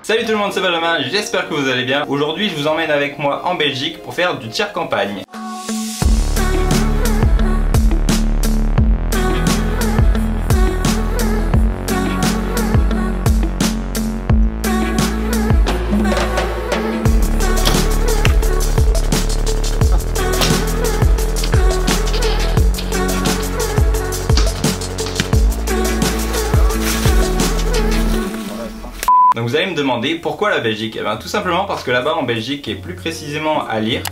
Salut tout le monde, c'est Benjamin, j'espère que vous allez bien. Aujourd'hui je vous emmène avec moi en Belgique pour faire du tir campagne. Donc vous allez me demander pourquoi la Belgique? Eh bien tout simplement parce que là-bas en Belgique, et plus précisément à Lier,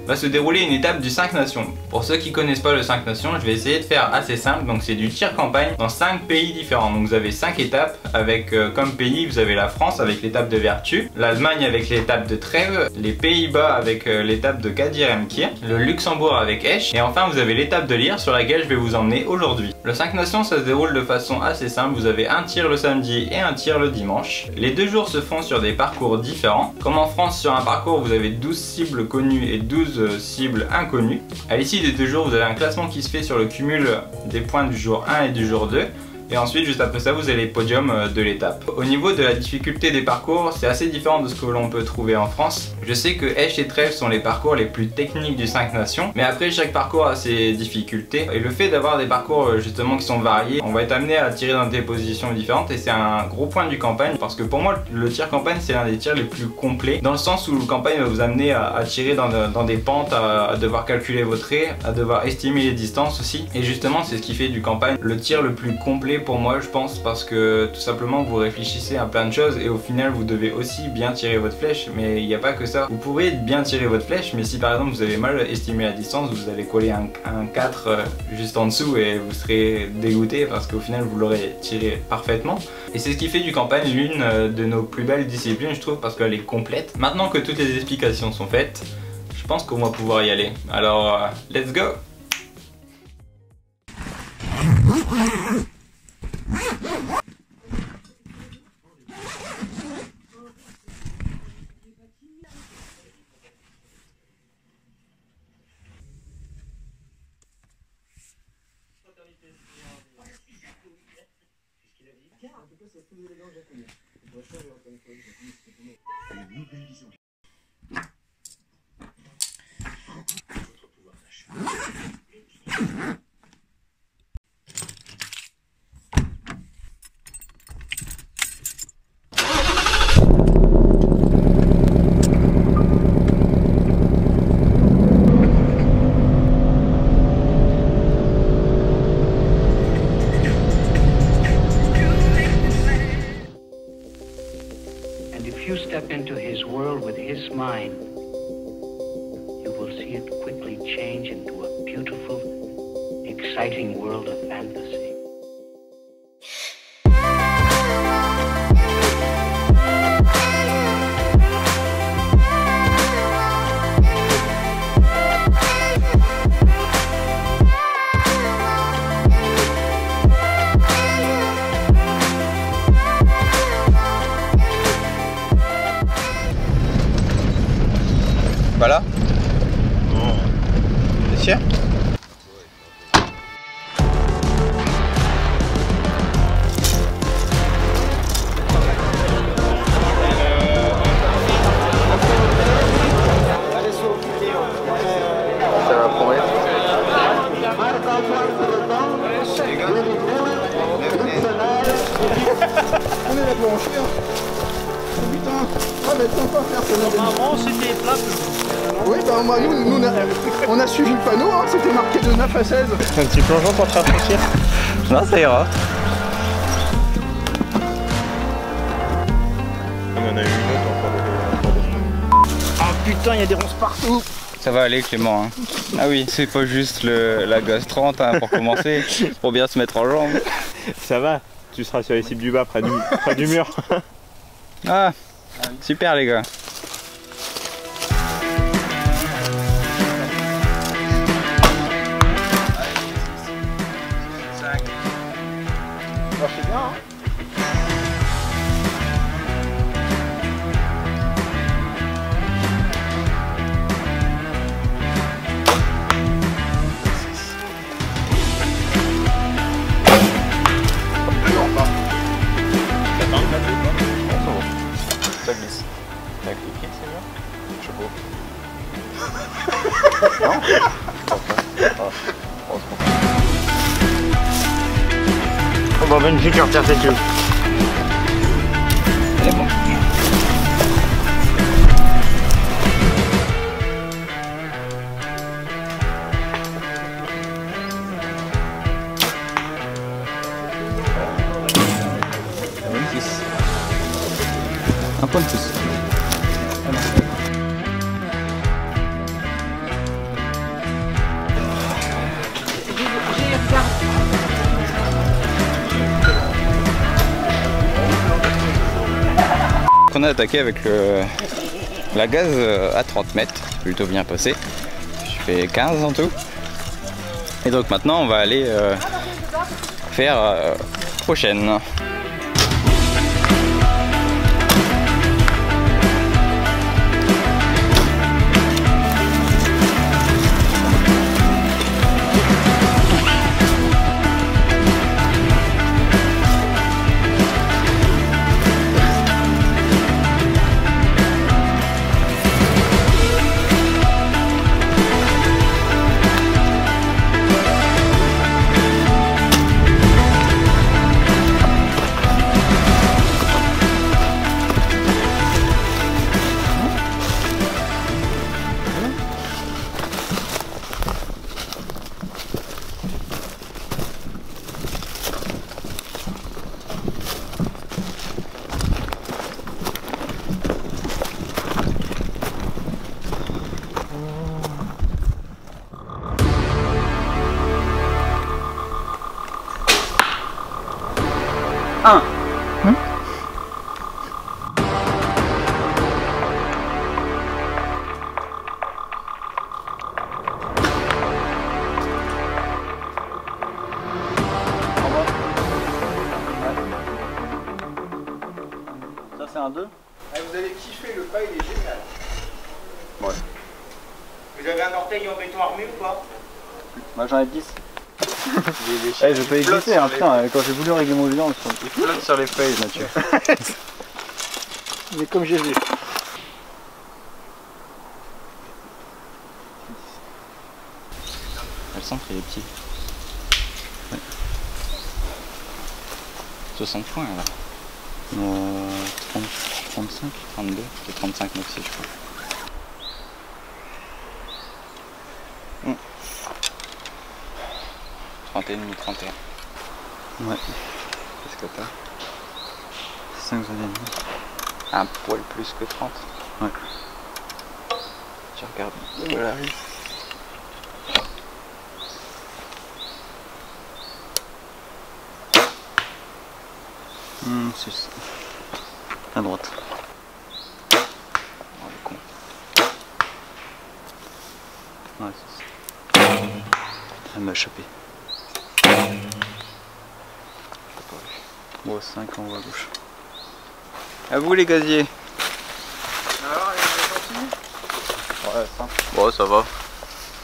va se dérouler une étape du 5 nations. Pour ceux qui connaissent pas le 5 nations, je vais essayer de faire assez simple. Donc c'est du tir campagne dans 5 pays différents. Donc vous avez 5 étapes avec comme pays, vous avez la France avec l'étape de Vertu, l'Allemagne avec l'étape de Trèves, les Pays-Bas avec l'étape de Kadir-Emkir, le Luxembourg avec Esch, et enfin vous avez l'étape de Lier sur laquelle je vais vous emmener aujourd'hui. Le 5 nations, ça se déroule de façon assez simple. Vous avez un tir le samedi et un tir le dimanche. Les 2 jours se font sur des parcours différents. Comme en France, sur un parcours vous avez 12 cibles connues et 12 cibles inconnues. À l'issue des 2 jours, vous avez un classement qui se fait sur le cumul des points du jour 1 et du jour 2. Et ensuite, juste après ça, vous avez les podiums de l'étape. Au niveau de la difficulté des parcours, c'est assez différent de ce que l'on peut trouver en France. Je sais que Esch et Trèves sont les parcours les plus techniques du 5 nations, mais après chaque parcours a ses difficultés. Et le fait d'avoir des parcours justement qui sont variés, on va être amené à tirer dans des positions différentes, et c'est un gros point du campagne, parce que pour moi, le tir campagne, c'est l'un des tirs les plus complets, dans le sens où le campagne va vous amener à tirer dans des pentes, à devoir calculer vos traits, à devoir estimer les distances aussi. Et justement, c'est ce qui fait du campagne le tir le plus complet pour moi, je pense, parce que tout simplement vous réfléchissez à plein de choses et au final vous devez aussi bien tirer votre flèche. Mais il n'y a pas que ça, vous pourrez bien tirer votre flèche, mais si par exemple vous avez mal estimé la distance, vous allez coller un 4 juste en dessous et vous serez dégoûté parce qu'au final vous l'aurez tiré parfaitement. Et c'est ce qui fait du campagne l'une de nos plus belles disciplines, je trouve, parce qu'elle est complète. Maintenant que toutes les explications sont faites, je pense qu'on va pouvoir y aller. Alors let's go. If you step into his world with his mind, you will see it quickly change into a beautiful, exciting world of fantasy. Voilà. T'es sûr? Ça va promettre. On est là pour en chier. Putain, ah mais attends pas faire ça. Avant c'était plat. Oui bah moi, nous on a suivi le panneau, hein, c'était marqué de 9 à 16. Un petit plongeon pour te rafraîchir. Non, ça ira. On en a eu une autre encore. Ah putain, il y a des ronces partout. Ça va aller Clément, hein. Ah oui, c'est pas juste la gaz 30 hein, pour commencer, pour bien se mettre en jambe. Ça va, tu seras sur les cibles du bas près du mur. Ah, super les gars. C'est bien hein. ça glisse. T'as cliqué, c'est bien? Je sais pas. Non? On va une fille qui retire ses yeux. C'est bon. Un point de plus. On a attaqué avec la gaz à 30 mètres, plutôt bien passé. Je fais 15 en tout. Et donc maintenant on va aller faire prochaine. Ça c'est un 2. Vous allez kiffer, le pas il est génial. Ouais. Vous avez un orteil en béton armé ou pas? Moi j'en ai 10. Je peux exister, hein, putain, quand j'ai voulu régler mon vidange, il flotte sur les feuilles, Mathieu. Mais comme j'ai vu. Le centre il est petit. Ouais. 60 points alors. 30, 35, 32, c'est 35 maxi je crois. 30 et demi, 31. Ouais. Qu'est-ce que t'as? 5 années et demi. Un poil plus que 30. Ouais. Tu regardes. Voilà. C'est ça. À droite. Oh, le con. Ouais, c'est ça. Elle m'a échappé. Bon, 5 en haut à gauche. À vous les gaziers. Alors, il continue? Ouais, 5. Bon, ça va.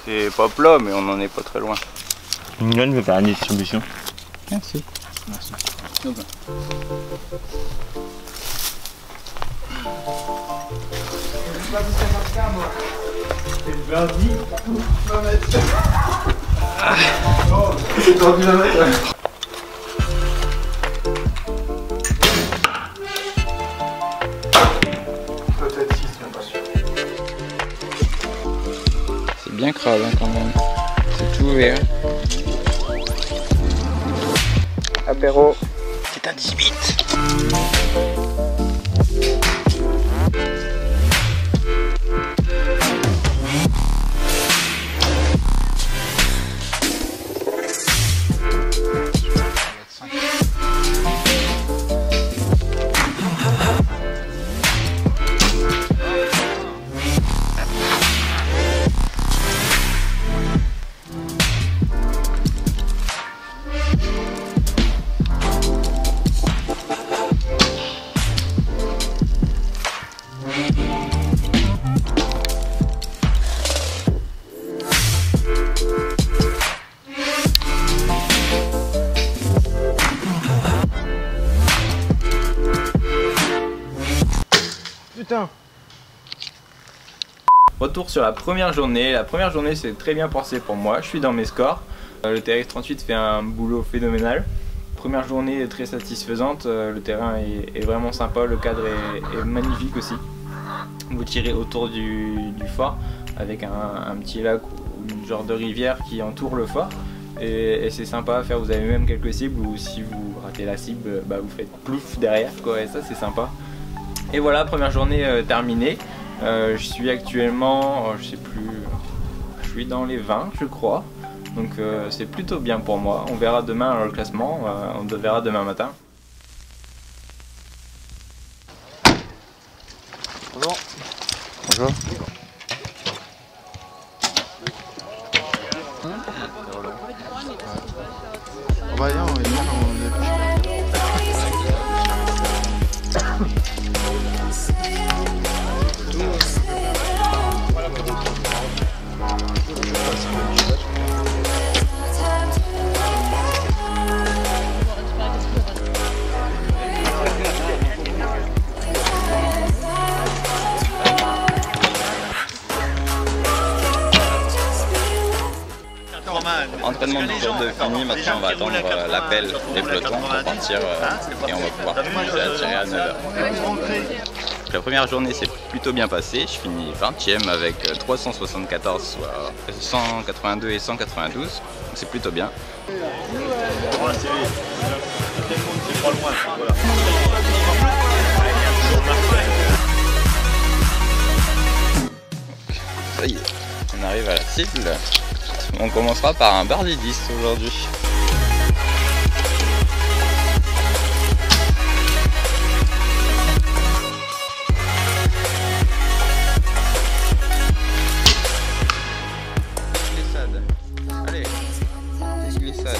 C'est pas plat, mais on en est pas très loin. Mignonne veut faire une distribution. Merci. Merci. C'est tendu la mettre. Peut-être 6, même pas sûr. C'est bien crade hein, quand même. C'est tout ouvert. Apéro. C'est un 18. putain. Retour sur la première journée. La première journée s'est très bien passée pour moi. Je suis dans mes scores. Le TRX38 fait un boulot phénoménal. Première journée très satisfaisante. Le terrain est vraiment sympa. Le cadre est magnifique aussi. Vous tirez autour du fort avec un petit lac ou une genre de rivière qui entoure le fort. Et c'est sympa à faire. Vous avez même quelques cibles où si vous ratez la cible, bah, vous faites plouf derrière quoi. Et ça c'est sympa. Et voilà, première journée terminée. Je suis actuellement, je sais plus, je suis dans les 20 je crois, donc c'est plutôt bien pour moi. On verra demain le classement, on le verra demain matin. Bonjour. Bonjour. Entraînement du jour de fini, maintenant on va attendre l'appel des pelotons pour partir et on va pouvoir commencer à tirer à 9h. La première journée s'est plutôt bien passée, je finis 20e avec 374, soit 182 et 192, donc c'est plutôt bien. Ça y est, on arrive à la cible. On commencera par un birdie 10 aujourd'hui. Glissade. Allez, petite glissade.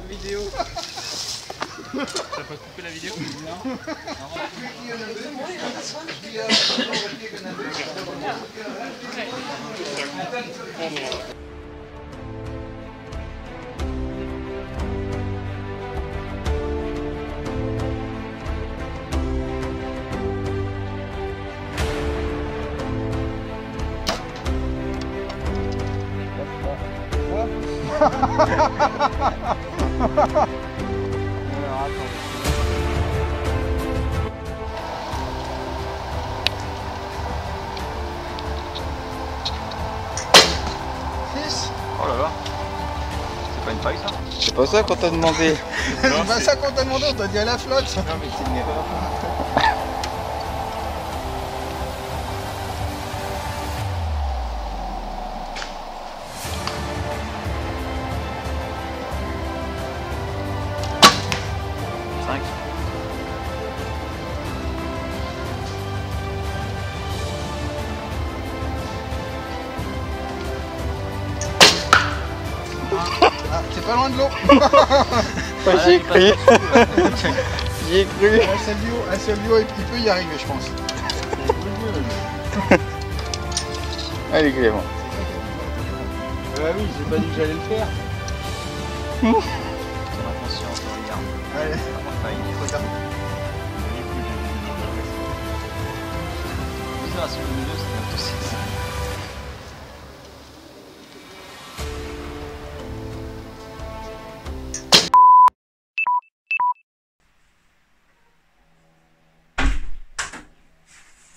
Vidéo. T'as pas coupé la vidéo? Non. Oh là là. C'est pas une paille ça? C'est pas ça qu'on t'a demandé. C'est pas ça qu'on t'a demandé, on t'a dit à la flotte. Non mais c'est une erreur. pas loin de l'eau. J'y ai cru. J'y ai cru. Un seul duo, il peut y arriver, je pense. Allez Clément. Bah oui, j'ai pas dit que j'allais le faire. Attention, regarde. Allez, regarde. Sur le milieu, c'est un peu ça.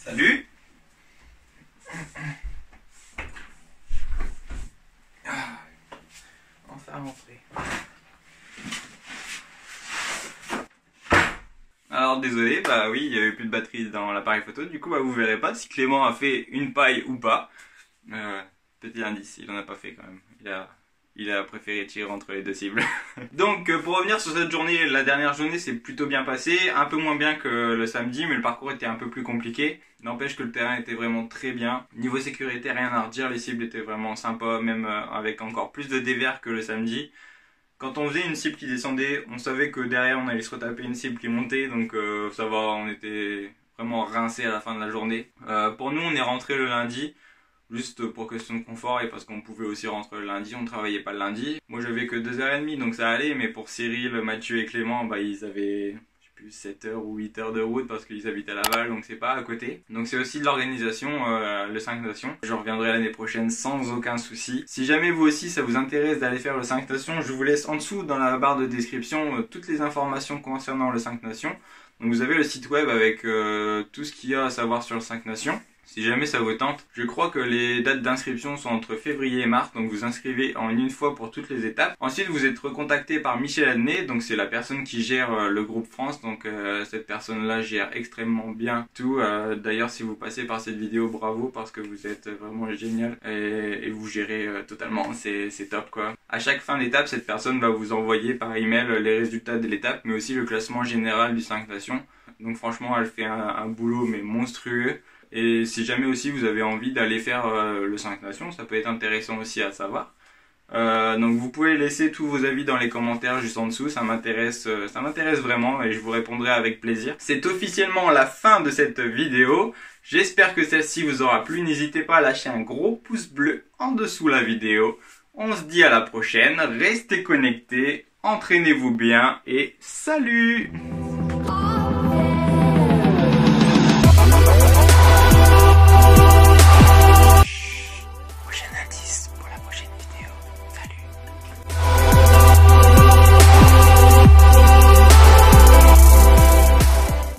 Salut. Enfin rentré. Alors désolé, bah oui, il n'y avait plus de batterie dans l'appareil photo, du coup bah vous verrez pas si Clément a fait une paille ou pas. Petit indice, il en a pas fait quand même. Il a préféré tirer entre les deux cibles. Donc pour revenir sur cette journée, la dernière journée s'est plutôt bien passée, un peu moins bien que le samedi, mais le parcours était un peu plus compliqué. N'empêche que le terrain était vraiment très bien. Niveau sécurité, rien à redire, les cibles étaient vraiment sympas, même avec encore plus de dévers que le samedi. Quand on faisait une cible qui descendait, on savait que derrière on allait se retaper une cible qui montait, donc ça va, on était vraiment rincés à la fin de la journée. Pour nous, on est rentré le lundi, juste pour question de confort et parce qu'on pouvait aussi rentrer le lundi, on travaillait pas le lundi. Moi j'avais que 2h30 donc ça allait, mais pour Cyril, Mathieu et Clément, bah ils avaient... 7h ou 8h de route parce qu'ils habitent à Laval, donc c'est pas à côté. Donc c'est aussi de l'organisation, le 5 Nations. Je reviendrai l'année prochaine sans aucun souci. Si jamais vous aussi ça vous intéresse d'aller faire le 5 Nations, je vous laisse en dessous dans la barre de description toutes les informations concernant le 5 Nations. Donc vous avez le site web avec tout ce qu'il y a à savoir sur le 5 Nations. Si jamais ça vous tente, je crois que les dates d'inscription sont entre février et mars, donc vous inscrivez en une fois pour toutes les étapes. Ensuite, vous êtes recontacté par Michel Adnet, donc c'est la personne qui gère le groupe France, donc cette personne-là gère extrêmement bien tout. D'ailleurs, si vous passez par cette vidéo, bravo, parce que vous êtes vraiment génial et vous gérez totalement, c'est top quoi. À chaque fin d'étape, cette personne va vous envoyer par email les résultats de l'étape, mais aussi le classement général du 5 Nations. Donc franchement, elle fait un boulot mais monstrueux. Et si jamais aussi vous avez envie d'aller faire le 5 Nations, ça peut être intéressant aussi à savoir. Donc vous pouvez laisser tous vos avis dans les commentaires juste en dessous, ça m'intéresse vraiment et je vous répondrai avec plaisir. C'est officiellement la fin de cette vidéo. J'espère que celle-ci vous aura plu. N'hésitez pas à lâcher un gros pouce bleu en dessous la vidéo. On se dit à la prochaine, restez connectés, entraînez-vous bien et salut!